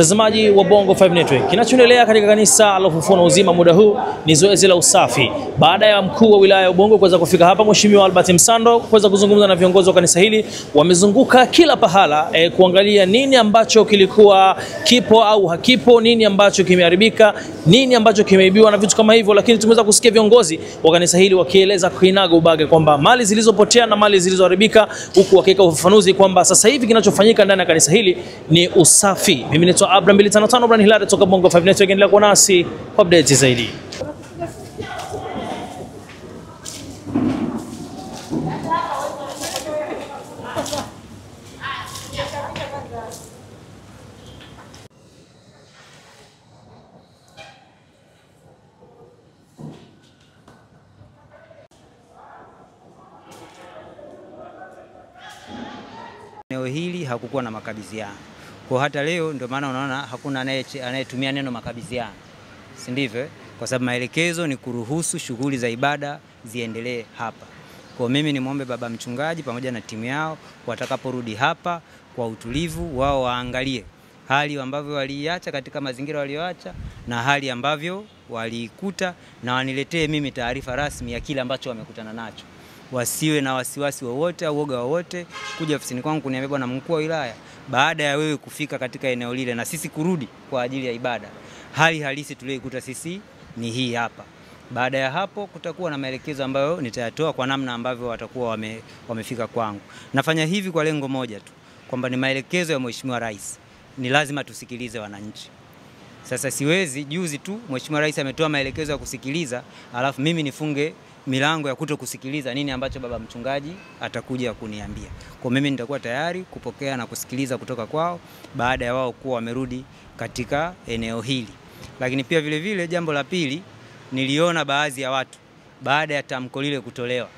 Mtazamaji wa Bongo 5 Network, kinachoendelea katika kanisa la Ufufuo na Uzima muda huu ni zoezi la usafi. Baada ya mkuu wa wilaya ya Ubungo kuweza kufika hapa, Mheshimiwa Albert Msando kuweza kuzungumza na viongozi wa kanisa hili, wamezunguka kila pahala kuangalia nini ambacho kilikuwa kipo au hakipo, nini ambacho kimeharibika, nini ambacho kimeibiwa na vitu kama hivyo. Lakini tumeweza kusikia viongozi wa kanisa hili wakieleza kinaga ubaga kwamba mali zilizopotea na mali zilizoharibika, huku wakiweka ufafanuzi kwamba sasa hivi kinachofanyika ndani ya kanisa hili ni usafi. Mimi ni Abraham 255 Brian Hilary kutoka Bongo 5 Network, endelea kuwa nasi kwa updates zaidi. Eneo hili hakukuwa na makabidhiano. Kwa hata leo ndio maana unaona hakuna anayetumia neno makabidhiano. Si ndivyo? Kwa sababu maelekezo ni kuruhusu shughuli za ibada ziendelee hapa. Kwa mimi ni muombe baba mchungaji pamoja na timu yao watakaporudi hapa kwa utulivu, wao waangalie hali ambavyo waliacha katika mazingira walioacha na hali ambavyo walikuta, na waniletee mimi taarifa rasmi ya kile ambacho wamekutana nacho. Wasiwe na wasiwasi wowote au woga wowote kuja ofisini kwangu kuniambia bwana mkuu wa wilaya, baada ya wewe kufika katika eneo lile na sisi kurudi kwa ajili ya ibada, hali halisi tuliyokuta sisi ni hii hapa. Baada ya hapo kutakuwa na maelekezo ambayo nitayatoa kwa namna ambavyo watakuwa wamefika kwangu. Nafanya hivi kwa lengo moja tu, kwamba ni maelekezo ya Mheshimiwa Rais. Ni lazima tusikilize wananchi. Sasa siwezi juzi tu Mheshimiwa Rais ametoa maelekezo ya kusikiliza, alafu mimi nifunge milango ya kutokusikiliza nini ambacho baba mchungaji atakuja kuniambia. Kwa mimi nitakuwa tayari kupokea na kusikiliza kutoka kwao baada ya wao kuwa wamerudi katika eneo hili. Lakini pia vile vile jambo la pili, niliona baadhi ya watu baada ya tamko lile kutolewa,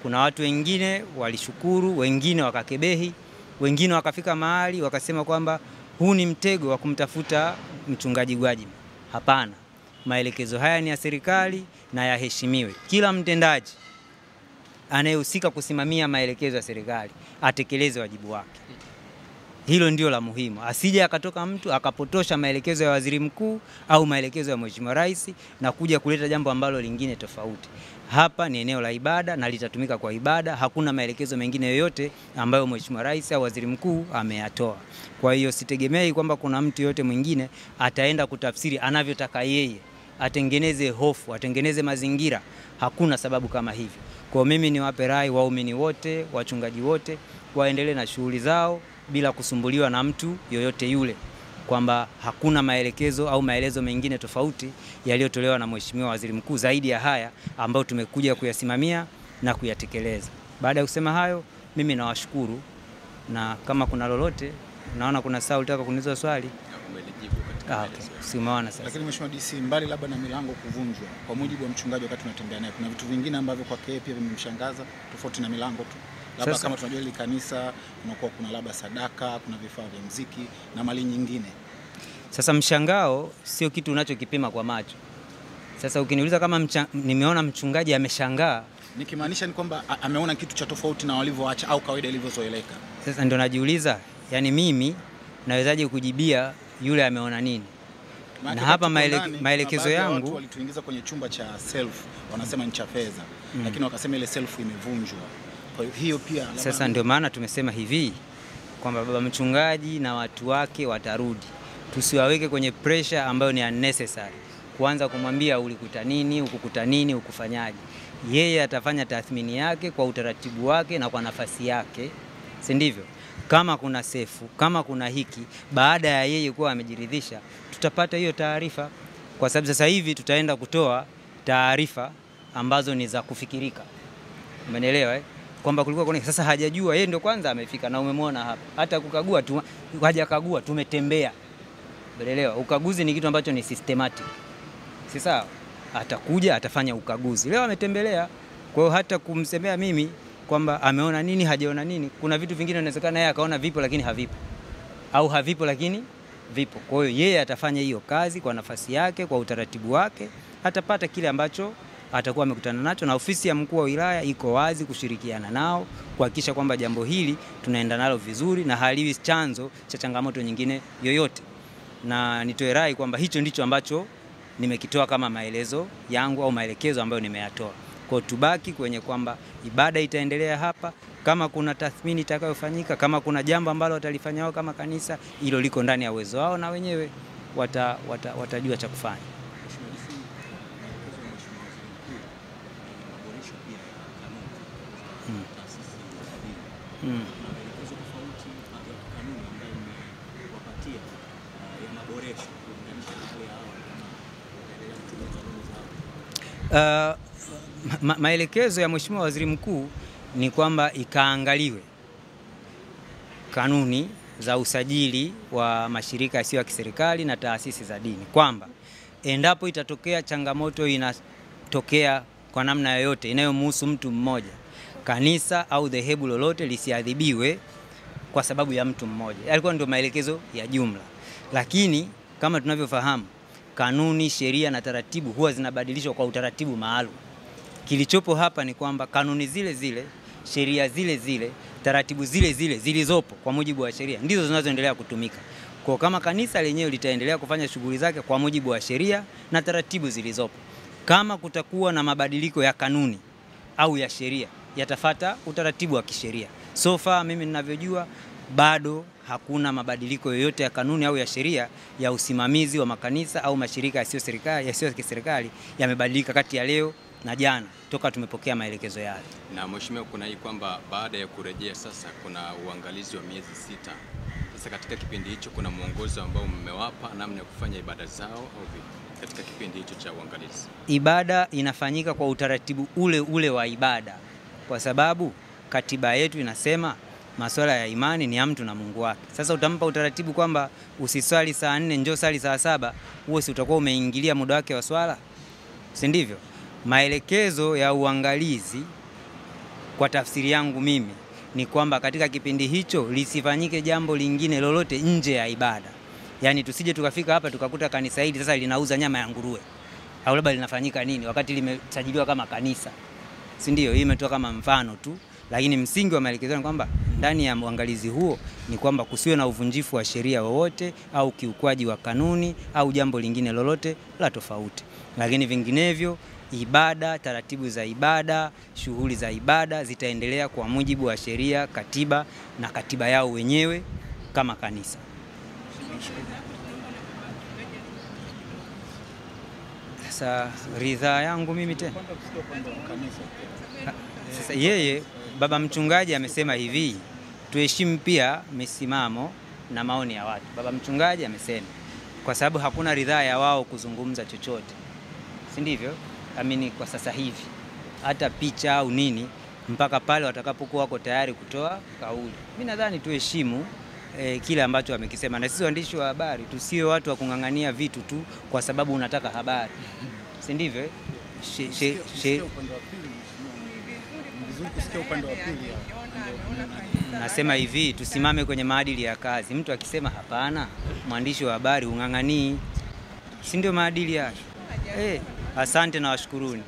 kuna watu wengine walishukuru, wengine wakakebehi, wengine wakafika mahali wakasema kwamba huu ni mtego wa kumtafuta mchungaji Gwajima. Hapana. Maelekezo haya ni ya serikali na yaheshimiwe. Kila mtendaji anayehusika kusimamia maelekezo ya serikali atekeleze wajibu wake. Hilo ndio la muhimu. Asije akatoka mtu akapotosha maelekezo ya waziri mkuu au maelekezo ya Mheshimiwa Rais na kuja kuleta jambo ambalo lingine tofauti. Hapa ni eneo la ibada na litatumika kwa ibada. Hakuna maelekezo mengine yoyote ambayo Mheshimiwa Rais au waziri mkuu ameyatoa. Kwa hiyo sitegemei kwamba kuna mtu yote mwingine ataenda kutafsiri anavyotaka yeye, atengeneze hofu, atengeneze mazingira. Hakuna sababu kama hivi. Kwa mimi niwape rai waumini wote, wachungaji wote waendelee na shughuli zao bila kusumbuliwa na mtu yoyote yule, kwamba hakuna maelekezo au maelezo mengine tofauti yaliyotolewa na Mheshimiwa Waziri Mkuu zaidi ya haya ambayo tumekuja kuyasimamia na kuyatekeleza. Baada ya kusema hayo, mimi nawashukuru, na kama kuna lolote, naona kuna saa ulitaka kuniuliza swali. Okay. Si umeona sasa. Lakini Mheshimiwa DC, mbali labda na milango kuvunjwa, kwa mujibu wa mchungaji wakati tunatembea naye, kuna vitu vingine ambavyo kwake pia vimemshangaza tofauti na milango tu. Labda kama tunajua ile kanisa kunakuwa kuna labda sadaka, kuna vifaa vya muziki na mali nyingine. Sasa mshangao sio kitu unachokipima kwa macho. Sasa ukiniuliza kama nimeona mchungaji ameshangaa, nikimaanisha ni kwamba ameona kitu cha tofauti na walivyoacha au kawaida ilivyozoeleka. Sasa ndio najiuliza, yani mimi nawezaje kujibia yule ameona nini? Na hapa maelekezo yangu, watu walituingiza kwenye chumba cha self, wanasema ni cha fedha, lakini wakasema ile self imevunjwa. Kwa hiyo pia sasa ndio maana tumesema hivi kwamba baba mchungaji na watu wake watarudi. Tusiwaweke kwenye pressure ambayo ni unnecessary. Kuanza kumwambia ulikuta nini, ukukuta nini, ukufanyaje. Yeye atafanya tathmini yake kwa utaratibu wake na kwa nafasi yake. Si ndivyo? Kama kuna sefu, kama kuna hiki, baada ya yeye kuwa amejiridhisha, tutapata hiyo taarifa. Kwa sababu sasa hivi tutaenda kutoa taarifa ambazo ni za kufikirika. Umeelewa kwamba kulikuwa kuna sasa hajajua, yeye ndio kwanza amefika na umemwona hapa. Hata kukagua tu hajakagua, tumetembea. Umeelewa? Ukaguzi ni kitu ambacho ni systematic. Si sawa? Atakuja atafanya ukaguzi. Leo ametembelea. Kwa hiyo hata kumsemea mimi kwamba ameona nini, hajaona nini, kuna vitu vingine inawezekana yeye akaona vipo lakini havipo, au havipo lakini vipo. Kwa hiyo yeye atafanya hiyo kazi kwa nafasi yake, kwa utaratibu wake, atapata kile ambacho atakuwa amekutana nacho, na ofisi ya mkuu wa wilaya iko wazi kushirikiana nao kuhakikisha kwamba jambo hili tunaenda nalo vizuri na haliwi chanzo cha changamoto nyingine yoyote. na nitoe rai kwamba hicho ndicho ambacho nimekitoa kama maelezo yangu au maelekezo ambayo nimeyatoa. Kwa tubaki kwenye kwamba ibada itaendelea hapa, kama kuna tathmini itakayofanyika, kama kuna jambo ambalo watalifanya wao kama kanisa, hilo liko ndani ya uwezo wao na wenyewe watajua cha kufanya. Maelekezo ya Mheshimiwa Waziri Mkuu ni kwamba ikaangaliwe kanuni za usajili wa mashirika yasiyo ya kiserikali na taasisi za dini, kwamba endapo itatokea changamoto inatokea kwa namna yoyote inayomhusu mtu mmoja, kanisa au dhehebu lolote lisiadhibiwe kwa sababu ya mtu mmoja. Yalikuwa ndio maelekezo ya jumla, lakini kama tunavyofahamu, kanuni, sheria na taratibu huwa zinabadilishwa kwa utaratibu maalum. Kilichopo hapa ni kwamba kanuni zile zile, sheria zile zile, taratibu zile zile zilizopo kwa mujibu wa sheria ndizo zinazoendelea kutumika. Kwa kama kanisa lenyewe litaendelea kufanya shughuli zake kwa mujibu wa sheria na taratibu zilizopo, kama kutakuwa na mabadiliko ya kanuni au ya sheria, yatafuata utaratibu wa kisheria. So far mimi ninavyojua bado hakuna mabadiliko yoyote ya kanuni au ya sheria ya usimamizi wa makanisa au mashirika yasiyo ya kiserikali yamebadilika kati ya leo na jana toka tumepokea maelekezo yale. Na mheshimiwa, kuna hii kwamba baada ya kurejea sasa kuna uangalizi wa miezi 6. Sasa katika kipindi hicho kuna mwongozo ambao mmewapa namna ya kufanya ibada zao au vipi katika kipindi hicho cha uangalizi? Ibada inafanyika kwa utaratibu ule ule wa ibada, kwa sababu katiba yetu inasema masuala ya imani ni ya mtu na Mungu wake. Sasa utampa utaratibu kwamba usiswali saa 4 njoo sali saa 7, huo si utakuwa umeingilia muda wake wa swala? Si ndivyo? Maelekezo ya uangalizi kwa tafsiri yangu mimi ni kwamba katika kipindi hicho lisifanyike jambo lingine lolote nje ya ibada. Yaani tusije tukafika hapa tukakuta kanisa hili sasa linauza nyama ya nguruwe, au labda linafanyika nini wakati limesajiliwa kama kanisa. Si ndio? Hii imetoka kama mfano tu, lakini msingi wa maelekezo ni kwamba ndani ya uangalizi huo ni kwamba kusiwe na uvunjifu wa sheria wowote au kiukwaji wa kanuni au jambo lingine lolote la tofauti. Lakini vinginevyo ibada, taratibu za ibada, shughuli za ibada zitaendelea kwa mujibu wa sheria, katiba na katiba yao wenyewe kama kanisa. Sasa ridhaa yangu mimi tena. Sasa yeye baba mchungaji amesema hivi, tuheshimu pia misimamo na maoni ya watu. Baba mchungaji amesema kwa sababu hakuna ridhaa ya wao kuzungumza chochote, si ndivyo? Amini kwa sasa hivi hata picha au nini mpaka pale watakapokuwa wako tayari kutoa kauli. Mimi nadhani tuheshimu kile ambacho amekisema, na sisi waandishi wa habari tusiwe watu wa kungangania vitu tu kwa sababu unataka habari, si ndivyo? Nasema hivi, tusimame kwenye maadili ya kazi. Mtu akisema hapana, mwandishi wa habari unganganii, si ndio maadili yake? Asante na washukuruni.